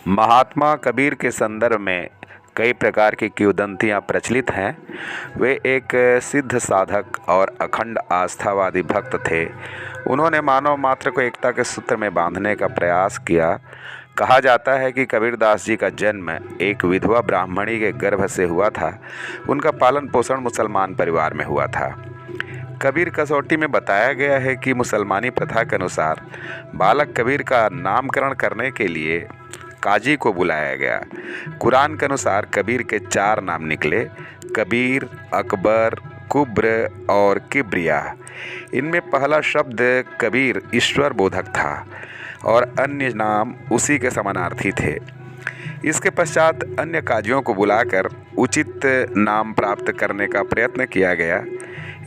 महात्मा कबीर के संदर्भ में कई प्रकार की किंवदंतियाँ प्रचलित हैं। वे एक सिद्ध साधक और अखंड आस्थावादी भक्त थे। उन्होंने मानव मात्र को एकता के सूत्र में बांधने का प्रयास किया। कहा जाता है कि कबीरदास जी का जन्म एक विधवा ब्राह्मणी के गर्भ से हुआ था। उनका पालन पोषण मुसलमान परिवार में हुआ था। कबीर कसौटी में बताया गया है कि मुसलमानी प्रथा के अनुसार बालक कबीर का नामकरण करने के लिए काजी को बुलाया गया। कुरान के अनुसार कबीर के 4 नाम निकले: कबीर, अकबर, कुब्र और किब्रिया। इनमें पहला शब्द कबीर ईश्वर बोधक था और अन्य नाम उसी के समानार्थी थे। इसके पश्चात अन्य काजियों को बुलाकर उचित नाम प्राप्त करने का प्रयत्न किया गया।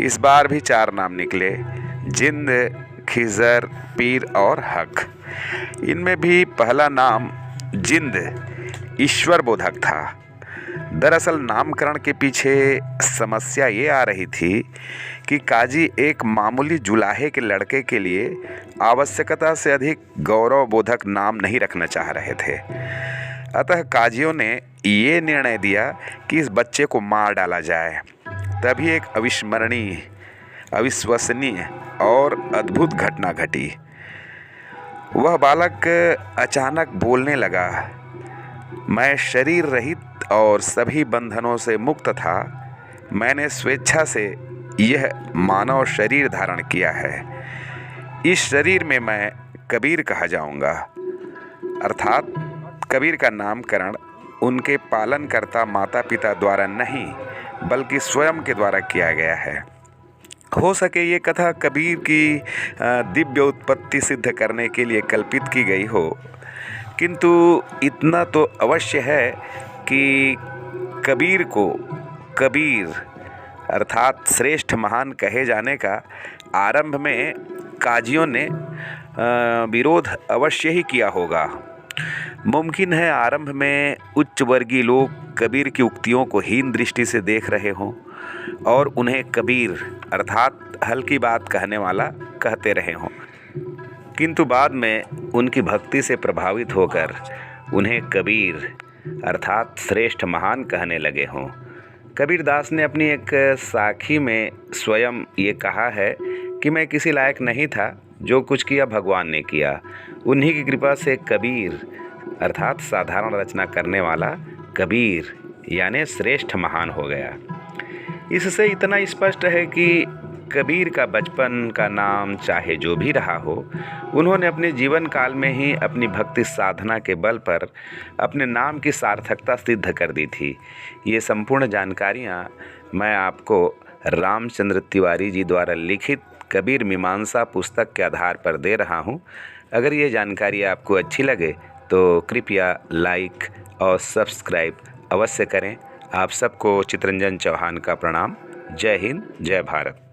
इस बार भी 4 नाम निकले: जिंद, खिजर, पीर और हक। इनमें भी पहला नाम जिंद ईश्वर बोधक था। दरअसल नामकरण के पीछे समस्या ये आ रही थी कि काजी एक मामूली जुलाहे के लड़के के लिए आवश्यकता से अधिक गौरव बोधक नाम नहीं रखना चाह रहे थे। अतः काजियों ने ये निर्णय दिया कि इस बच्चे को मार डाला जाए। तभी एक अविस्मरणीय, अविश्वसनीय और अद्भुत घटना घटी। वह बालक अचानक बोलने लगा। मैं शरीर रहित और सभी बंधनों से मुक्त था। मैंने स्वेच्छा से यह मानव शरीर धारण किया है। इस शरीर में मैं कबीर कहा जाऊंगा। अर्थात कबीर का नामकरण उनके पालनकर्ता माता पिता द्वारा नहीं बल्कि स्वयं के द्वारा किया गया है। हो सके ये कथा कबीर की दिव्य उत्पत्ति सिद्ध करने के लिए कल्पित की गई हो, किंतु इतना तो अवश्य है कि कबीर को कबीर अर्थात श्रेष्ठ महान कहे जाने का आरंभ में काजियों ने विरोध अवश्य ही किया होगा। मुमकिन है आरंभ में उच्च वर्गीय लोग कबीर की उक्तियों को हीन दृष्टि से देख रहे हों और उन्हें कबीर अर्थात हल्की बात कहने वाला कहते रहे हों, किंतु बाद में उनकी भक्ति से प्रभावित होकर उन्हें कबीर अर्थात श्रेष्ठ महान कहने लगे हों। कबीरदास ने अपनी एक साखी में स्वयं ये कहा है कि मैं किसी लायक नहीं था, जो कुछ किया भगवान ने किया। उन्हीं की कृपा से कबीर अर्थात साधारण रचना करने वाला कबीर यानी श्रेष्ठ महान हो गया। इससे इतना स्पष्ट है कि कबीर का बचपन का नाम चाहे जो भी रहा हो, उन्होंने अपने जीवन काल में ही अपनी भक्ति साधना के बल पर अपने नाम की सार्थकता सिद्ध कर दी थी। ये संपूर्ण जानकारियाँ मैं आपको रामचंद्र तिवारी जी द्वारा लिखित कबीर मीमांसा पुस्तक के आधार पर दे रहा हूँ। अगर ये जानकारी आपको अच्छी लगे तो कृपया लाइक और सब्सक्राइब अवश्य करें। आप सबको चितरंजन चौहान का प्रणाम। जय हिंद, जय भारत।